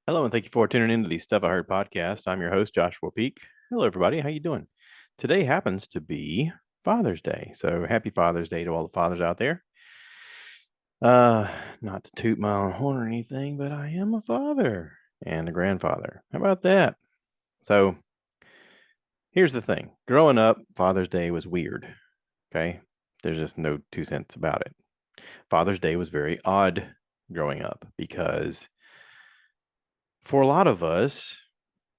Hello, and thank you for tuning into the Stuff I Heard podcast. I'm your host, Joshua Peak. Hello, everybody. How you doing? Today happens to be Father's Day, so happy Father's Day to all the fathers out there. Uh, Not to toot my own horn or anything, but I am a father and a grandfather. How about that? So here's the thing: growing up, Father's Day was weird. Okay, there's just no two cents about it. Father's Day was very odd growing up because for a lot of us,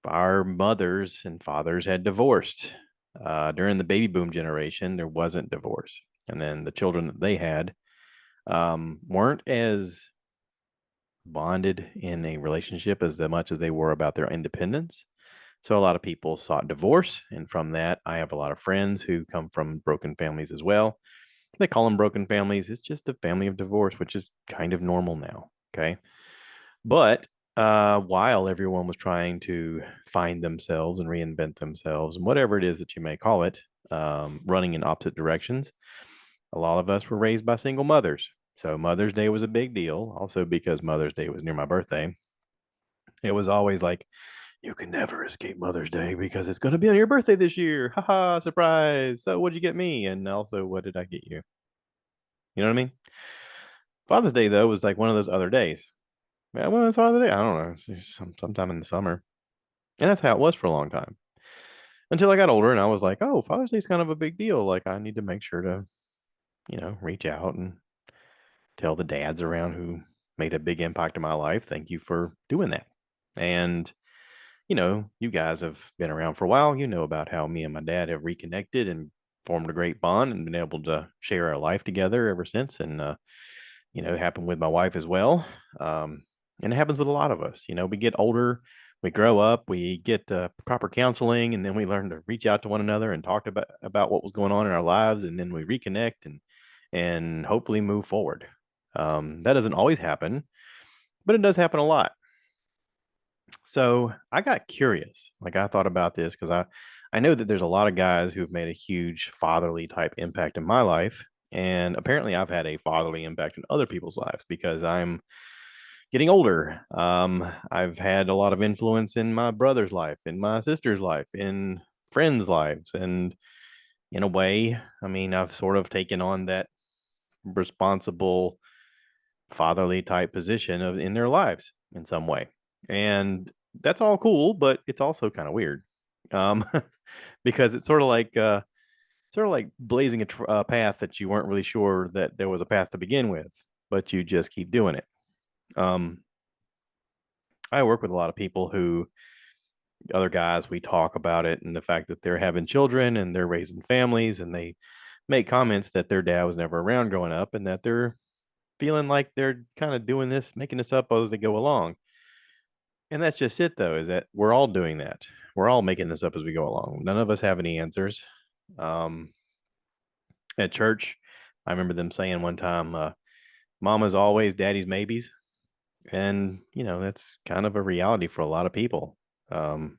our mothers and fathers had divorced. During the baby boom generation, there wasn't divorce. And then the children that they had weren't as bonded in a relationship as much as they were about their independence. So a lot of people sought divorce. And from that, I have a lot of friends who come from broken families as well. They call them broken families. It's just a family of divorce, which is kind of normal now. Okay. But while everyone was trying to find themselves and reinvent themselves, and whatever it is that you may call it, running in opposite directions, a lot of us were raised by single mothers. So Mother's Day was a big deal. Also, because Mother's Day was near my birthday, it was always like, you can never escape Mother's Day because it's going to be on your birthday this year. Ha ha, surprise. So, what'd you get me? And also, what did I get you? You know what I mean? Father's Day, though, was like one of those other days. Yeah, well, it's Father's Day. I don't know. It's just sometime in the summer. And that's how it was for a long time until I got older and I was like, oh, Father's Day is kind of a big deal. Like, I need to make sure to, reach out and tell the dads around who made a big impact in my life. Thank you for doing that. And, you guys have been around for a while. You know about how me and my dad have reconnected and formed a great bond and been able to share our life together ever since. And, it happened with my wife as well. And it happens with a lot of us. We get older, we grow up, we get proper counseling, and then we learn to reach out to one another and talk about what was going on in our lives, and then we reconnect and hopefully move forward. That doesn't always happen, but it does happen a lot. So I got curious. Like I thought about this because I know that there's a lot of guys who've made a huge fatherly type impact in my life. And apparently I've had a fatherly impact in other people's lives because I'm getting older. I've had a lot of influence in my brother's life, in my sister's life, in friends' lives. And in a way, I mean, I've sort of taken on that responsible fatherly type position in their lives in some way. And that's all cool, but it's also kind of weird. Um, because it's sort of like blazing a path that you weren't really sure that there was a path to begin with, but you just keep doing it. Um, I work with a lot of people who other guys, we talk about it and the fact that they're having children and they're raising families and they make comments that their dad was never around growing up and that they're feeling like they're kind of doing this, making this up as they go along. And that's just it, though, is that we're all doing that. We're all making this up as we go along. None of us have any answers. Um, at church, I remember them saying one time, mama's always daddy's maybes. And, that's kind of a reality for a lot of people. Um,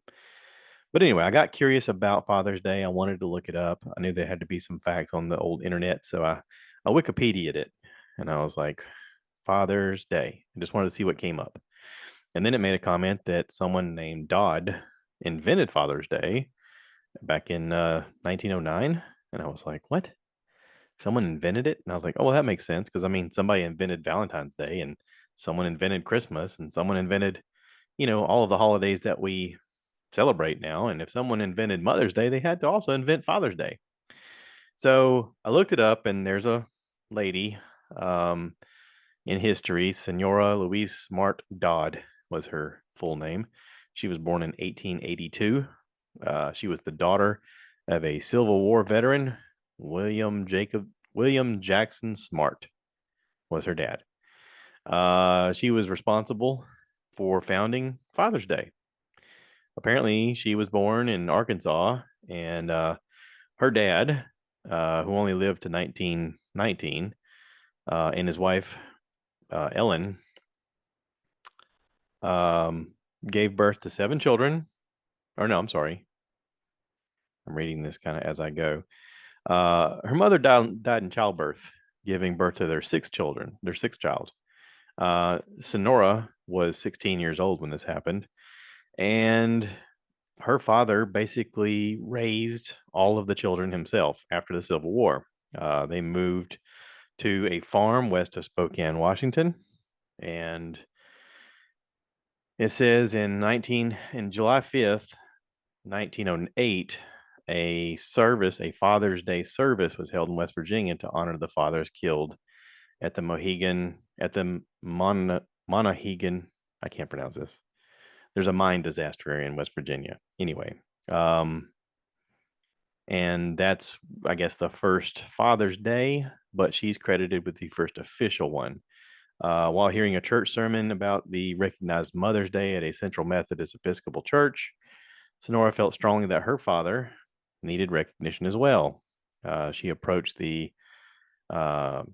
But anyway, I got curious about Father's Day. I wanted to look it up. I knew there had to be some facts on the old internet, so I Wikipedia'd it, and I was like, Father's Day. I just wanted to see what came up. And then it made a comment that someone named Dodd invented Father's Day back in 1909, and I was like, what? Someone invented it? And I was like, oh, well, that makes sense because I mean, somebody invented Valentine's Day, and someone invented Christmas, and someone invented, all of the holidays that we celebrate now. And if someone invented Mother's Day, they had to also invent Father's Day. So I looked it up, and there's a lady um, in history, Senora Louise Smart Dodd was her full name. She was born in 1882. She was the daughter of a Civil War veteran, William Jackson Smart was her dad. She was responsible for founding Father's Day. Apparently, she was born in Arkansas, and her dad, who only lived to 1919, and his wife, Ellen, um, gave birth to seven children. Or no, I'm sorry. I'm reading this kind of as I go. Her mother died in childbirth, giving birth to their sixth child. Sonora was 16 years old when this happened. And her father basically raised all of the children himself after the Civil War. They moved to a farm west of Spokane, Washington. And it says in July 5th, 1908, a Father's Day service was held in West Virginia to honor the fathers killed at the Monahegan. I can't pronounce this. There's a mine disaster area in West Virginia. Anyway, um, and that's, I guess, the first Father's Day, but she's credited with the first official one. While hearing a church sermon about the recognized Mother's Day at a Central Methodist Episcopal Church, Sonora felt strongly that her father needed recognition as well. She approached the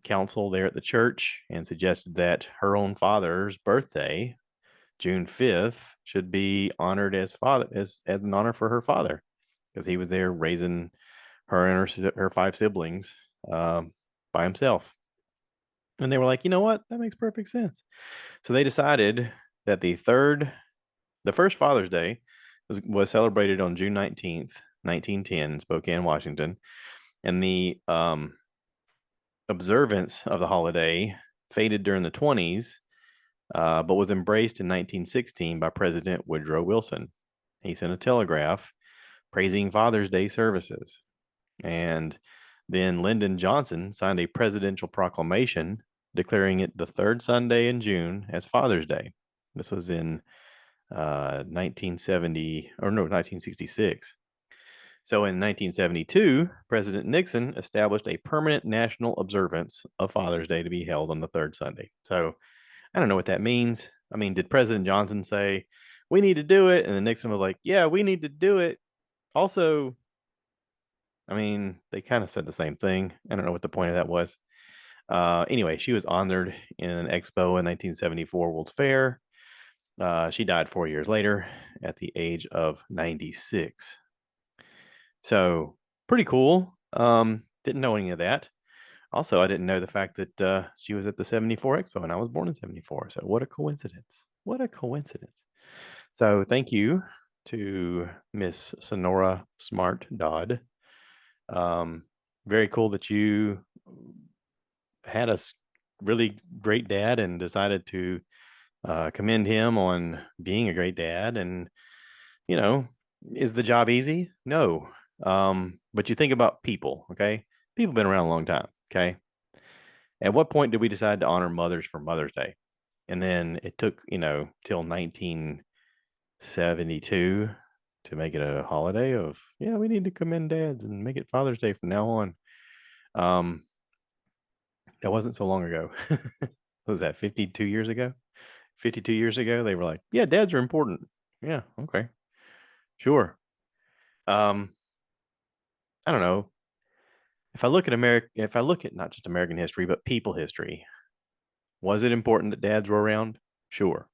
council there at the church and suggested that her own father's birthday, June 5th, should be honored as an honor for her father, because he was there raising her and her five siblings by himself. And they were like, you know what? That makes perfect sense. So they decided that the first Father's Day was celebrated on June 19th, 1910, in Spokane, Washington. And the observance of the holiday faded during the 20s, but was embraced in 1916 by President Woodrow Wilson. He sent a telegraph praising Father's Day services. And then Lyndon Johnson signed a presidential proclamation declaring it the third Sunday in June as Father's Day. This was in 1966. So in 1972, President Nixon established a permanent national observance of Father's Day to be held on the third Sunday. So I don't know what that means. I mean, did President Johnson say, we need to do it? And then Nixon was like, yeah, we need to do it. Also, I mean, they kind of said the same thing. I don't know what the point of that was. Anyway, she was honored in an expo in 1974 World's Fair. She died 4 years later at the age of 96. So pretty cool. Didn't know any of that. Also, I didn't know the fact that she was at the 74 Expo and I was born in 74. So what a coincidence. What a coincidence. So thank you to Miss Sonora Smart Dodd. Um, Very cool that you had a really great dad and decided to commend him on being a great dad. And, you know, is the job easy? No. But you think about people, okay? People have been around a long time, okay? At what point did we decide to honor mothers for Mother's Day? And then it took, till 1972 to make it a holiday of, yeah, we need to commend dads and make it Father's Day from now on. Um, that wasn't so long ago. What was that, 52 years ago? 52 years ago, they were like, yeah, dads are important. Yeah, okay, sure. Um, I don't know. If I look at not just American history, but people history, was it important that dads were around? Sure.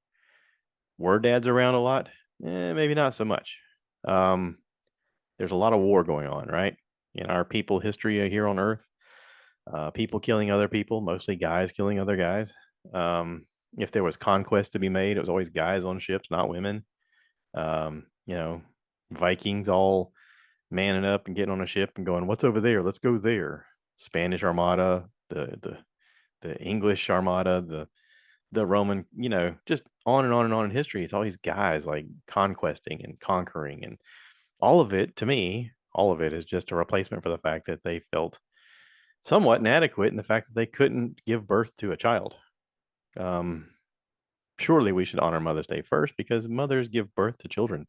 Were dads around a lot? Maybe not so much. Um, there's a lot of war going on, right? In our people history here on Earth, people killing other people, mostly guys killing other guys. If there was conquest to be made, it was always guys on ships, not women. Um, you know, Vikings all manning up and getting on a ship and going, "What's over there? Let's go there." Spanish Armada, the English Armada, the Roman, just on and on and on in history. It's all these guys like conquesting and conquering, and all of it, to me, all of it is just a replacement for the fact that they felt somewhat inadequate in the fact that they couldn't give birth to a child. Um, Surely we should honor Mother's Day first because mothers give birth to children.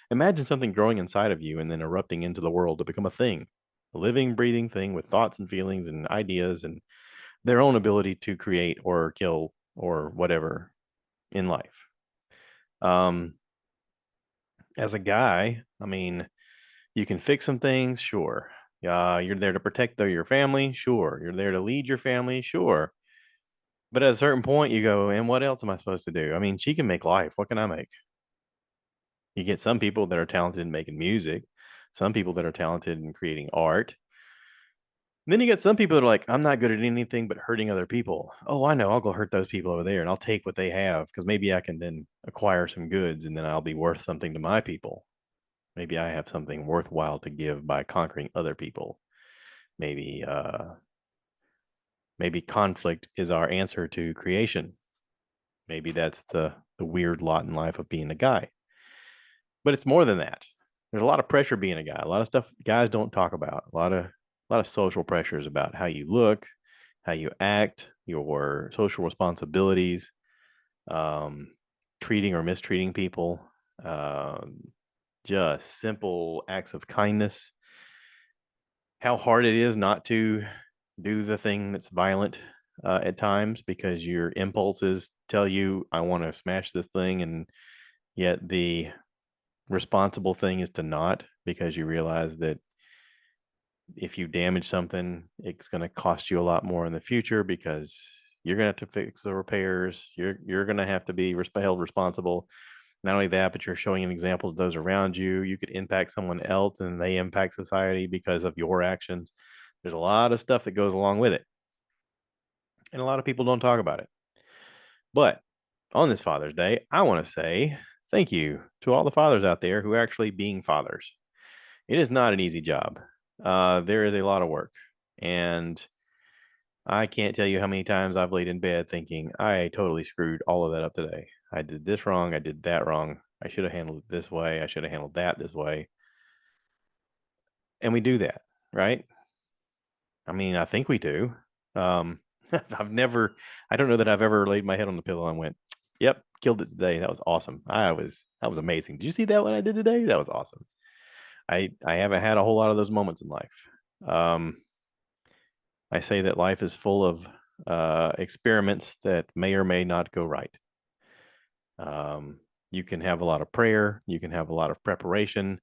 Imagine something growing inside of you and then erupting into the world to become a thing, a living, breathing thing with thoughts and feelings and ideas and their own ability to create or kill or whatever in life. Um, as a guy, I mean, you can fix some things, sure. You're there to protect your family, sure. You're there to lead your family, sure. But at a certain point, you go, and what else am I supposed to do? I mean, she can make life. What can I make? You get some people that are talented in making music, some people that are talented in creating art. Then you get some people that are like, I'm not good at anything but hurting other people. Oh, I know. I'll go hurt those people over there and I'll take what they have because maybe I can then acquire some goods and then I'll be worth something to my people. Maybe I have something worthwhile to give by conquering other people. Maybe maybe conflict is our answer to creation. Maybe that's the weird lot in life of being a guy. But it's more than that. There's a lot of pressure being a guy. A lot of stuff guys don't talk about. A lot of social pressures about how you look, how you act, your social responsibilities, um, treating or mistreating people, um, just simple acts of kindness. How hard it is not to do the thing that's violent at times because your impulses tell you, I want to smash this thing. And yet the responsible thing is to not because you realize that if you damage something, it's going to cost you a lot more in the future because you're going to have to fix the repairs. You're going to have to be held responsible. Not only that, but you're showing an example to those around you. You could impact someone else and they impact society because of your actions. There's a lot of stuff that goes along with it. And a lot of people don't talk about it. But on this Father's Day, I want to say thank you to all the fathers out there who are actually being fathers. It is not an easy job. There is a lot of work. And I can't tell you how many times I've laid in bed thinking, I totally screwed all of that up today. I did this wrong. I did that wrong. I should have handled it this way. I should have handled that this way. And we do that, right? I mean, I think we do. Um, I don't know that I've ever laid my head on the pillow and went, yep, killed it today. That was awesome. That was amazing. Did you see that what I did today? That was awesome. I haven't had a whole lot of those moments in life. Um, I say that life is full of experiments that may or may not go right. Um, you can have a lot of prayer, you can have a lot of preparation,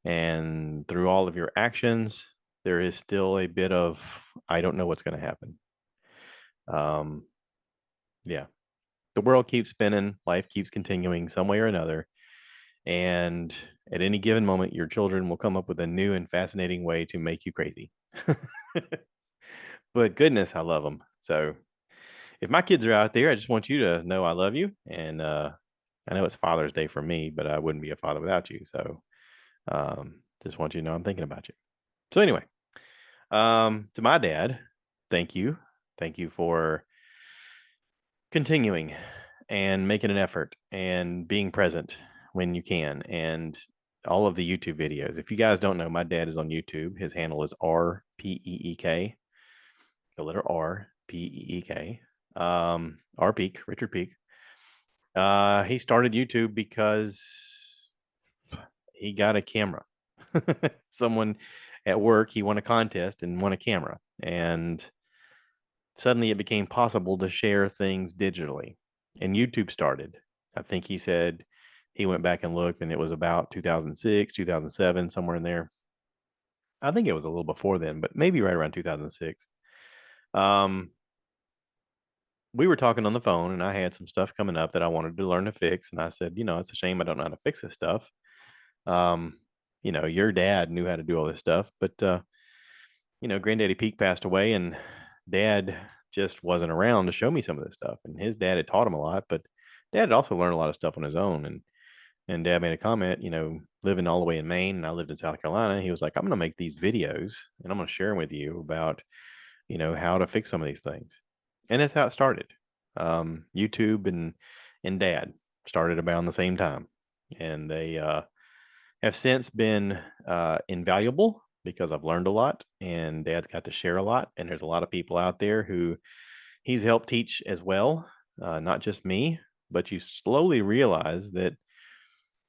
and through all of your actions, there is still a bit of, I don't know what's going to happen. Um, yeah, the world keeps spinning, life keeps continuing some way or another. And at any given moment, your children will come up with a new and fascinating way to make you crazy. But goodness, I love them. So if my kids are out there, I just want you to know I love you. And I know it's Father's Day for me, but I wouldn't be a father without you. So just want you to know I'm thinking about you. So anyway, to my dad, thank you. Thank you for continuing and making an effort and being present when you can and all of the YouTube videos. If you guys don't know, my dad is on YouTube. His handle is RPEEK, the letter RPEEK. R Peak, Richard Peak. He started YouTube because he got a camera. Someone at work, he won a contest and won a camera. And suddenly it became possible to share things digitally. And YouTube started. I think he said he went back and looked, and it was about 2006, 2007, somewhere in there. I think it was a little before then, but maybe right around 2006. Um, we were talking on the phone, and I had some stuff coming up that I wanted to learn to fix. And I said, it's a shame I don't know how to fix this stuff. Um, your dad knew how to do all this stuff, but Granddaddy Peak passed away, and Dad just wasn't around to show me some of this stuff. And his dad had taught him a lot, but Dad had also learned a lot of stuff on his own. And Dad made a comment, living all the way in Maine, and I lived in South Carolina. He was like, "I'm going to make these videos, and I'm going to share them with you about, how to fix some of these things." And that's how it started. YouTube and Dad started about the same time, and they have since been invaluable because I've learned a lot and Dad's got to share a lot. And there's a lot of people out there who he's helped teach as well, not just me, but you slowly realize that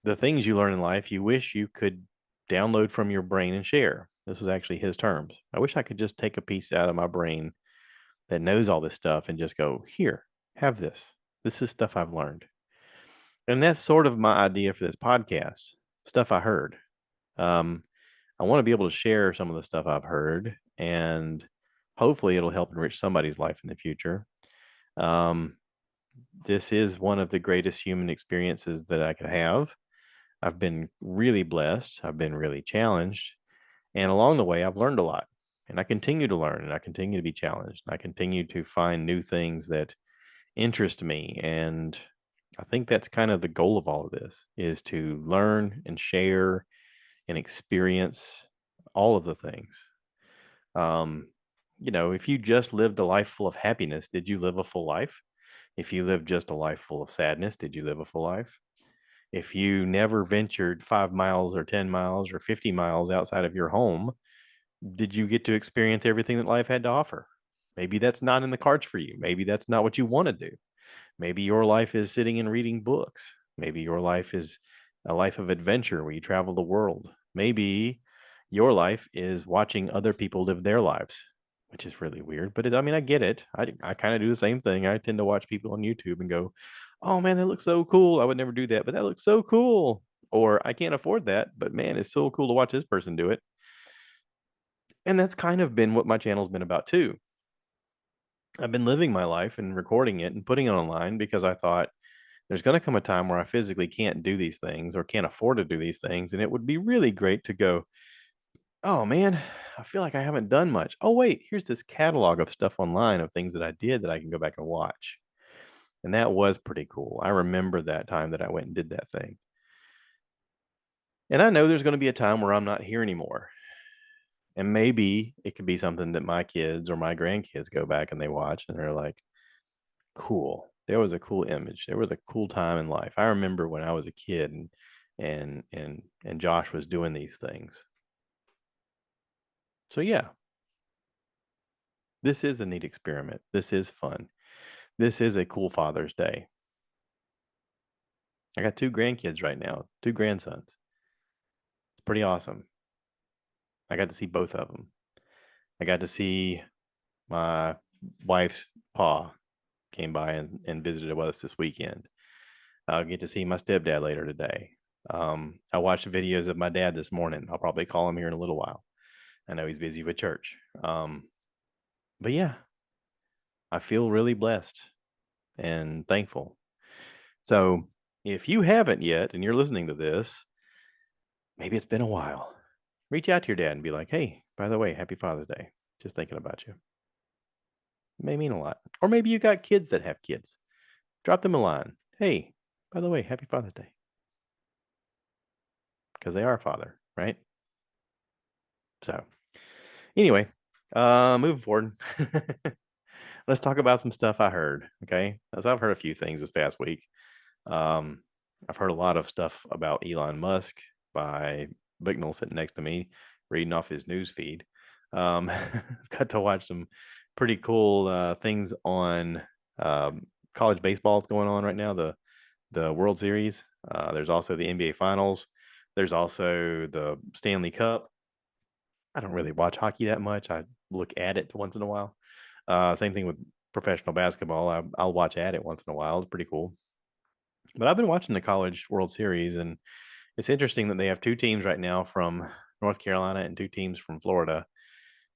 the things you learn in life, you wish you could download from your brain and share. This is actually his terms. I wish I could just take a piece out of my brain that knows all this stuff and just go, here, have this. This is stuff I've learned. And that's sort of my idea for this podcast, stuff I heard. Um, I want to be able to share some of the stuff I've heard, and hopefully it'll help enrich somebody's life in the future. Um, this is one of the greatest human experiences that I could have. I've been really blessed. I've been really challenged. And along the way, I've learned a lot. And I continue to learn and I continue to be challenged. And I continue to find new things that interest me. And I think that's kind of the goal of all of this is to learn and share and experience all of the things. Um, if you just lived a life full of happiness, did you live a full life? If you lived just a life full of sadness, did you live a full life? If you never ventured 5 miles or 10 miles or 50 miles outside of your home, did you get to experience everything that life had to offer? Maybe that's not in the cards for you. Maybe that's not what you want to do. Maybe your life is sitting and reading books. Maybe your life is a life of adventure where you travel the world. Maybe your life is watching other people live their lives, which is really weird. But I mean, I get it. I kind of do the same thing. I tend to watch people on YouTube and go, oh man, that looks so cool. I would never do that, but that looks so cool. Or I can't afford that, but man, it's so cool to watch this person do it. And that's kind of been what my channel's been about too. I've been living my life and recording it and putting it online because I thought there's going to come a time where I physically can't do these things or can't afford to do these things. And it would be really great to go, oh man, I feel like I haven't done much. Oh, wait, here's this catalog of stuff online of things that I did that I can go back and watch. And that was pretty cool. I remember that time that I went and did that thing. And I know there's going to be a time where I'm not here anymore. And maybe it could be something that my kids or my grandkids go back and they watch and they're like, cool. There was a cool image. There was a cool time in life. I remember when I was a kid and Josh was doing these things. So yeah, this is a neat experiment. This is fun. This is a cool Father's Day. I got two grandkids right now, two grandsons. It's pretty awesome. I got to see both of them. I got to see my wife's pa came by and visited with us this weekend. I'll get to see my stepdad later today. I watched videos of my dad this morning. I'll probably call him here in a little while. I know he's busy with church. But yeah, I feel really blessed and thankful. So if you haven't yet and you're listening to this, maybe it's been a while. Reach out to your dad and be like, hey, by the way, happy Father's Day. Just thinking about you. It may mean a lot. Or maybe you got kids that have kids. Drop them a line. Hey, by the way, happy Father's Day. Because they are a father, right? So anyway, moving forward. Let's talk about some stuff I heard. Okay. As I've heard a few things this past week. Um, I've heard a lot of stuff about Elon Musk by Bicknell sitting next to me, reading off his news feed. I've got to watch some pretty cool things on college baseball's going on right now. The World Series. There's also the NBA Finals. There's also the Stanley Cup. I don't really watch hockey that much. I look at it once in a while. Same thing with professional basketball. I'll watch at it once in a while. It's pretty cool. But I've been watching the College World Series, and it's interesting that they have two teams right now from North Carolina and two teams from Florida.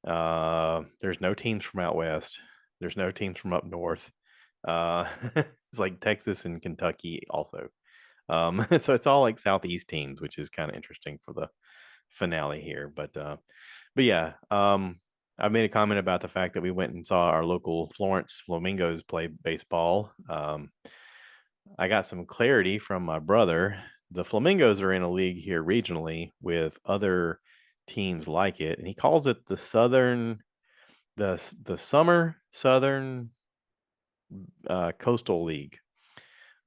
There's no teams from out west. There's no teams from up north. It's like Texas and Kentucky also. So it's all like Southeast teams, which is kind of interesting for the finale here. But yeah, I made a comment about the fact that we went and saw our local Florence Flamingos play baseball. I got some clarity from my brother. The Flamingos are in a league here regionally with other teams like it, and he calls it the Summer Southern Coastal League.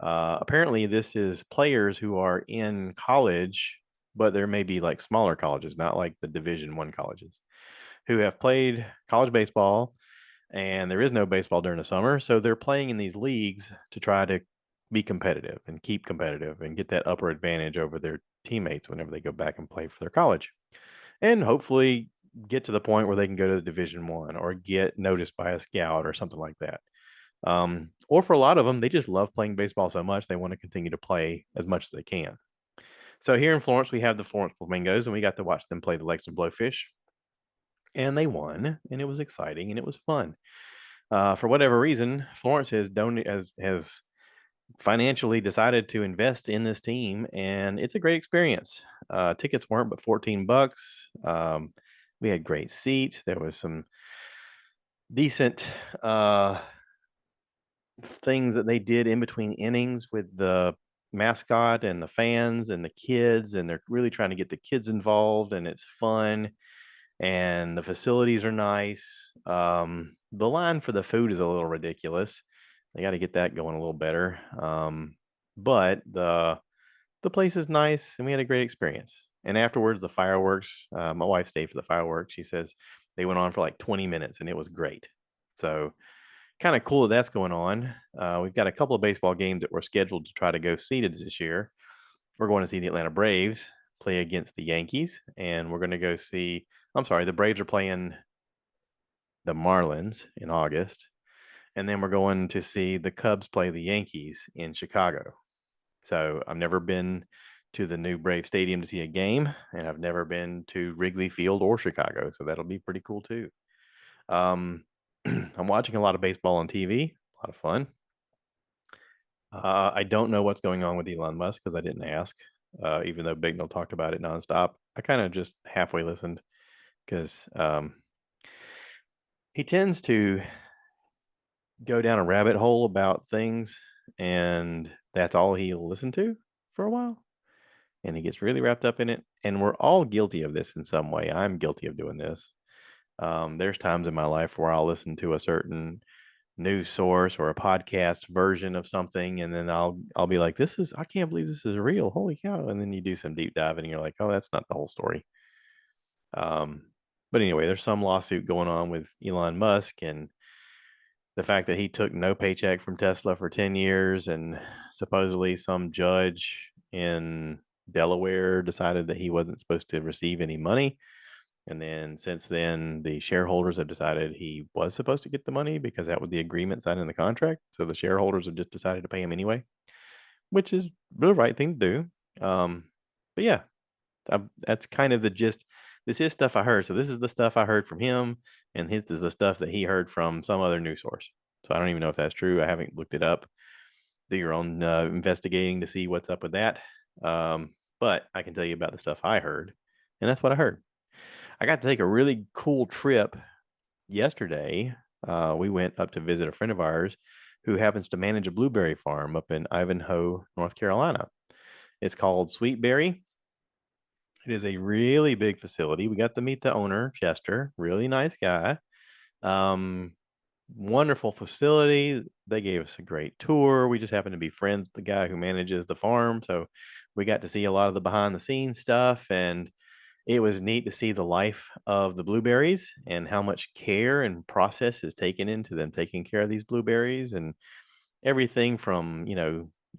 Apparently, this is players who are in college, but there may be like smaller colleges, not like the Division I colleges, who have played college baseball, and there is no baseball during the summer, so they're playing in these leagues to try to be competitive and keep competitive and get that upper advantage over their teammates whenever they go back and play for their college, and hopefully get to the point where they can go to the Division I or get noticed by a scout or something like that. Or for a lot of them, they just love playing baseball so much they want to continue to play as much as they can. So here in Florence, we have the Florence Flamingos, and we got to watch them play the Lexington Blowfish, and they won, and it was exciting and it was fun. For whatever reason, Florence has financially decided to invest in this team, and it's a great experience. Tickets weren't but $14. We had great seats. There was some decent uh, things that they did in between innings with the mascot and the fans and the kids, and they're really trying to get the kids involved, and it's fun. And the facilities are nice. The line for the food is a little ridiculous. They got to get that going a little better. But the place is nice, and we had a great experience. And afterwards, the fireworks. My wife stayed for the fireworks. She says they went on for like 20 minutes, and it was great. So kind of cool that that's going on. We've got a couple of baseball games that we're scheduled to try to go see this year. We're going to see the Atlanta Braves play against the Yankees, and we're going to go see. I'm sorry, the Braves are playing the Marlins in August, and then we're going to see the Cubs play the Yankees in Chicago. So I've never been to the new Brave Stadium to see a game, and I've never been to Wrigley Field or Chicago, so that'll be pretty cool too. Um, I'm watching a lot of baseball on TV, a lot of fun. I don't know what's going on with Elon Musk because I didn't ask, even though Bignell talked about it nonstop. I kind of just halfway listened because he tends to go down a rabbit hole about things, and that's all he'll listen to for a while. And he gets really wrapped up in it. And we're all guilty of this in some way. I'm guilty of doing this. There's times in my life where I'll listen to a certain news source or a podcast version of something, and then I'll be like, "This is I can't believe this is real! Holy cow!" And then you do some deep diving, and you're like, "Oh, that's not the whole story." Um, but anyway, there's some lawsuit going on with Elon Musk, and the fact that he took no paycheck from Tesla for 10 years, and supposedly some judge in Delaware decided that he wasn't supposed to receive any money. And then since then, the shareholders have decided he was supposed to get the money because that was the agreement signed in the contract. So the shareholders have just decided to pay him anyway, which is the right thing to do. But yeah, that's kind of the gist. This is stuff I heard. So this is the stuff I heard from him, and his is the stuff that he heard from some other news source. So I don't even know if that's true. I haven't looked it up. Do your own investigating to see what's up with that. But I can tell you about the stuff I heard, and that's what I heard. I got to take a really cool trip yesterday. We went up to visit a friend of ours who happens to manage a blueberry farm up in Ivanhoe, North Carolina. It's called Sweetberry. It is a really big facility. We got to meet the owner, Chester, really nice guy. Um, Wonderful facility. They gave us a great tour. We just happened to be friends with the guy who manages the farm, so we got to see a lot of the behind the scenes stuff, and it was neat to see the life of the blueberries and how much care and process is taken into them taking care of these blueberries, and everything from,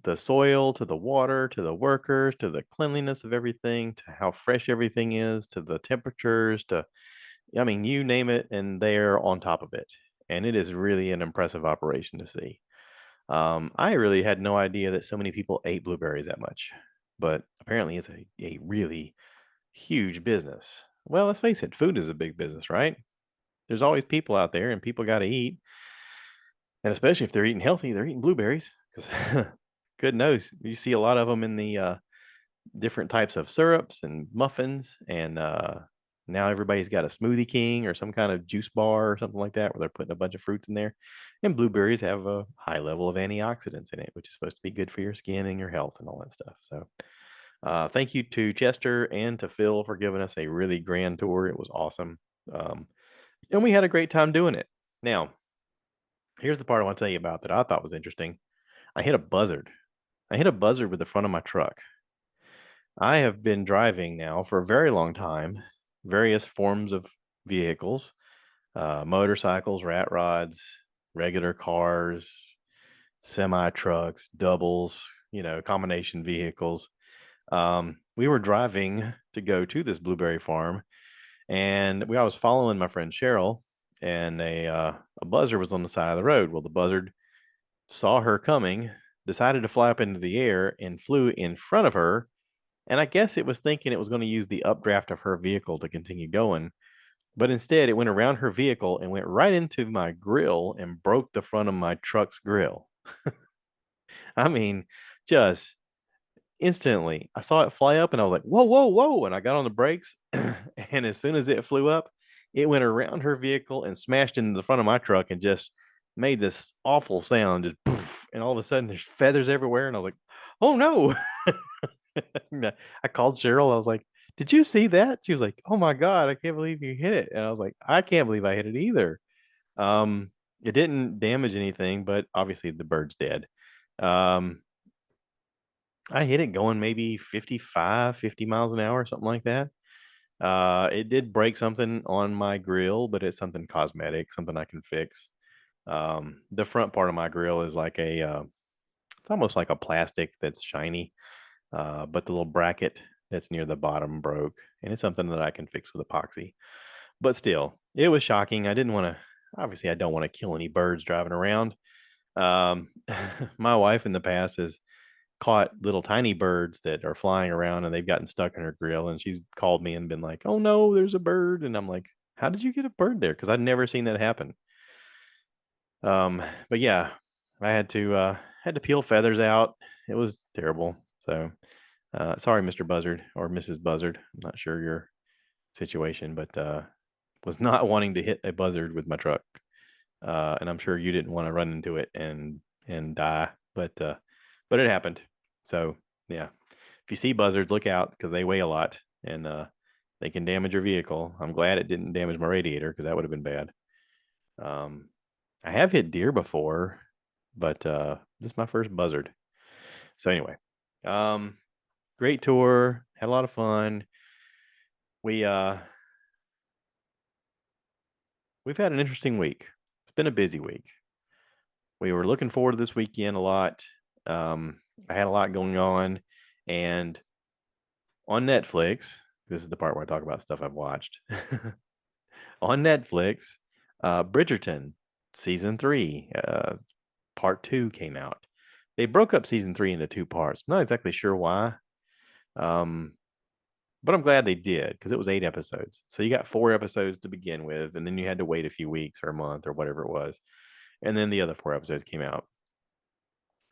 the soil to the water to the workers to the cleanliness of everything to how fresh everything is to the temperatures to, I mean, you name it, and they're on top of it. And it is really an impressive operation to see. I really had no idea that so many people ate blueberries that much, but apparently it's a really huge business. Well, let's face it, food is a big business, right? There's always people out there, and people got to eat. And especially if they're eating healthy, they're eating blueberries because good knows you see a lot of them in the different types of syrups and muffins. And now everybody's got a Smoothie King or some kind of juice bar or something like that where they're putting a bunch of fruits in there. And blueberries have a high level of antioxidants in it, which is supposed to be good for your skin and your health and all that stuff. So thank you to Chester and to Phil for giving us a really grand tour. It was awesome. Um, and we had a great time doing it. Now, here's the part I want to tell you about that I thought was interesting. I hit a buzzard. I hit a buzzard with the front of my truck. I have been driving now for a very long time, various forms of vehicles, motorcycles, rat rods, regular cars, semi trucks, doubles, combination vehicles. We were driving to go to this blueberry farm, and I was following my friend Cheryl, and a buzzard was on the side of the road. Well, the buzzard saw her coming, decided to fly up into the air, and flew in front of her. And I guess it was thinking it was going to use the updraft of her vehicle to continue going. But instead, it went around her vehicle and went right into my grill and broke the front of my truck's grill. I mean, just instantly. I saw it fly up and I was like, whoa, whoa, whoa. And I got on the brakes. And as soon as it flew up, it went around her vehicle and smashed into the front of my truck and just made this awful sound. Just poof, and all of a sudden there's feathers everywhere. And I was like, oh no. I called Cheryl. I was like, did you see that? She was like, oh my God, I can't believe you hit it. And I was like, I can't believe I hit it either. Um, it didn't damage anything, but obviously the bird's dead. Um, I hit it going maybe 55, 50 miles an hour, something like that. It did break something on my grill, but it's something cosmetic, something I can fix. The front part of my grill is like it's almost like a plastic that's shiny, but the little bracket that's near the bottom broke, and it's something that I can fix with epoxy. But still, it was shocking. I didn't want to, obviously, I don't want to kill any birds driving around. Um, my wife in the past has caught little tiny birds that are flying around and they've gotten stuck in her grill, and she's called me and been like, "Oh no, there's a bird." And I'm like, "How did you get a bird there?" Because I'd never seen that happen. Um, but yeah, I had to peel feathers out. It was terrible. So sorry, Mr. Buzzard or Mrs. Buzzard. I'm not sure your situation, but was not wanting to hit a buzzard with my truck. And I'm sure you didn't want to run into it and die, but it happened. So yeah, if you see buzzards, look out because they weigh a lot and they can damage your vehicle. I'm glad it didn't damage my radiator because that would have been bad. Um, I have hit deer before, but this is my first buzzard. So anyway, um, great tour, had a lot of fun. We we've had an interesting week. It's been a busy week. We were looking forward to this weekend a lot. I had a lot going on, and on Netflix, this is the part where I talk about stuff I've watched. On Netflix, Bridgerton season 3, part 2 came out. They broke up season 3 into 2 parts. I'm not exactly sure why, um, but I'm glad they did because it was 8 episodes. So you got 4 episodes to begin with, and then you had to wait a few weeks or a month or whatever it was, and then the other 4 episodes came out.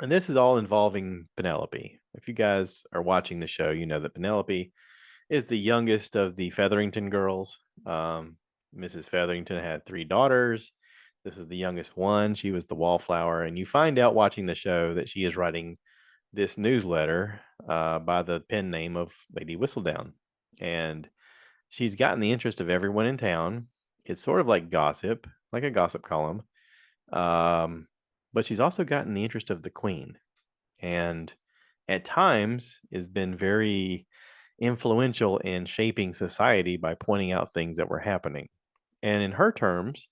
And this is all involving Penelope. If you guys are watching the show, you know that Penelope is the youngest of the Featherington girls. Mrs. Featherington had 3 daughters. This is the youngest one. She was the wallflower. And you find out watching the show that she is writing this newsletter by the pen name of Lady Whistledown. And she's gotten the interest of everyone in town. It's sort of like gossip, like a gossip column. Um, but she's also gotten the interest of the queen. And at times has been very influential in shaping society by pointing out things that were happening. And in her terms,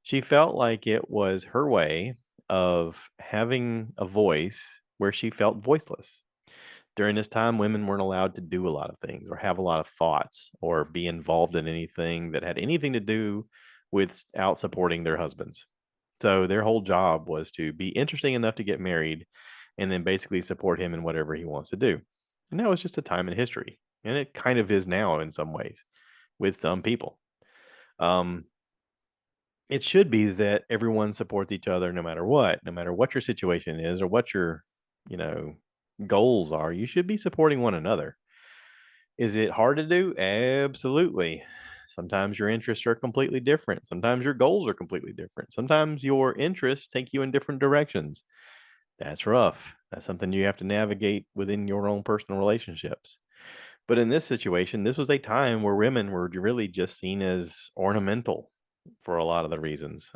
she felt like it was her way of having a voice where she felt voiceless. During this time, women weren't allowed to do a lot of things or have a lot of thoughts or be involved in anything that had anything to do without supporting their husbands. So their whole job was to be interesting enough to get married and then basically support him in whatever he wants to do. And that was just a time in history. And it kind of is now in some ways with some people. Um, it should be that everyone supports each other no matter what your situation is or what your, you know, goals are. You should be supporting one another. Is it hard to do? Absolutely. Sometimes your interests are completely different. Sometimes your goals are completely different. Sometimes your interests take you in different directions. That's rough. That's something you have to navigate within your own personal relationships. But in this situation, this was a time where women were really just seen as ornamental for a lot of the reasons.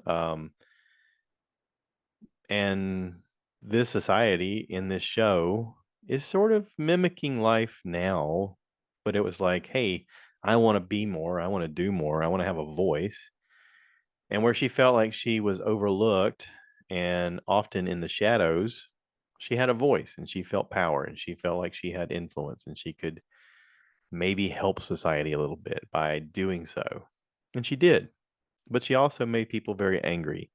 And this society in this show is sort of mimicking life now, but it was like, hey, I want to be more. I want to do more. I want to have a voice. And where she felt like she was overlooked and often in the shadows, she had a voice and she felt power and she felt like she had influence and she could maybe help society a little bit by doing so. And she did. But she also made people very angry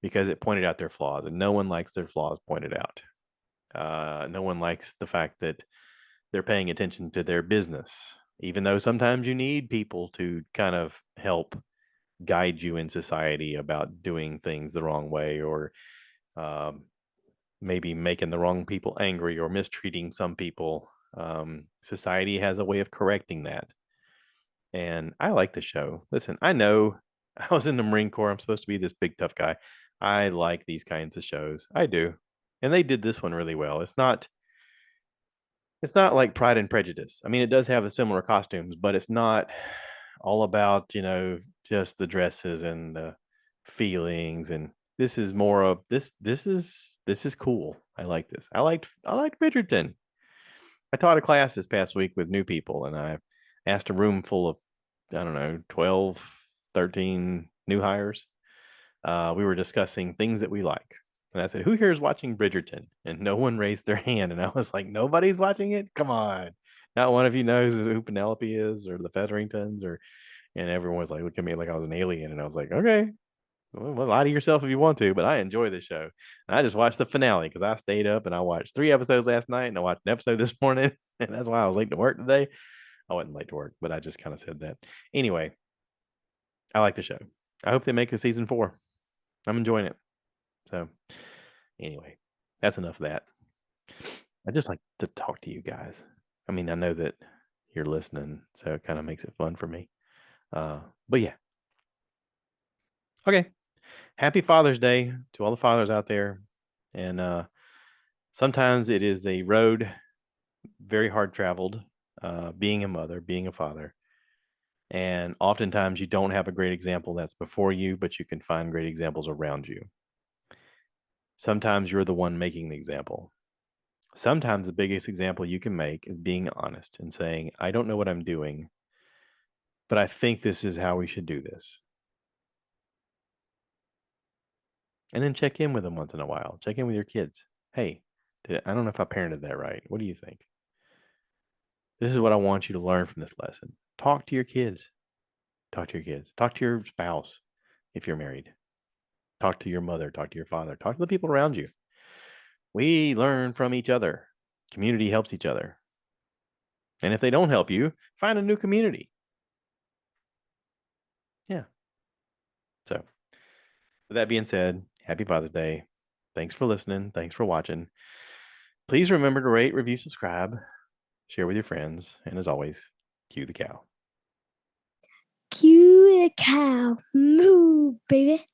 because it pointed out their flaws, and no one likes their flaws pointed out. No one likes the fact that they're paying attention to their business, even though sometimes you need people to kind of help guide you in society about doing things the wrong way or um, maybe making the wrong people angry or mistreating some people. Society has a way of correcting that. And I like the show. Listen, I know I was in the Marine Corps. I'm supposed to be this big tough guy. I like these kinds of shows. I do. And they did this one really well. It's not like Pride and Prejudice. I mean, it does have a similar costumes, but it's not all about, just the dresses and the feelings. And this is more of this is cool. I like this. I liked Bridgerton. I taught a class this past week with new people, and I asked a room full of, I don't know, 12, 13 new hires. We were discussing things that we like. And I said, "Who here is watching Bridgerton?" And no one raised their hand. And I was like, "Nobody's watching it? Come on. Not one of you knows who Penelope is or the Featheringtons or," and everyone was like, look at me like I was an alien. And I was like, "Okay, well, lie to yourself if you want to, but I enjoy this show." And I just watched the finale because I stayed up and I watched 3 episodes last night and I watched an episode this morning. And that's why I was late to work today. I wasn't late to work, but I just kind of said that. Anyway, I like the show. I hope they make a season 4. I'm enjoying it. So, anyway, that's enough of that. I just like to talk to you guys. I mean, I know that you're listening, so it kind of makes it fun for me. But yeah. Okay. Happy Father's Day to all the fathers out there. And sometimes it is a road very hard traveled, being a mother, being a father. And oftentimes you don't have a great example that's before you, but you can find great examples around you. Sometimes you're the one making the example. Sometimes the biggest example you can make is being honest and saying, "I don't know what I'm doing, but I think this is how we should do this." And then check in with them once in a while. Check in with your kids. "Hey, I don't know if I parented that right. What do you think? This is what I want you to learn from this lesson." Talk to your kids. Talk to your kids. Talk to your spouse if you're married. Talk to your mother. Talk to your father. Talk to the people around you. We learn from each other. Community helps each other. And if they don't help you, find a new community. Yeah. So, with that being said, happy Father's Day. Thanks for listening. Thanks for watching. Please remember to rate, review, subscribe, share with your friends, and as always, cue the cow. Cue the cow. Moo, baby.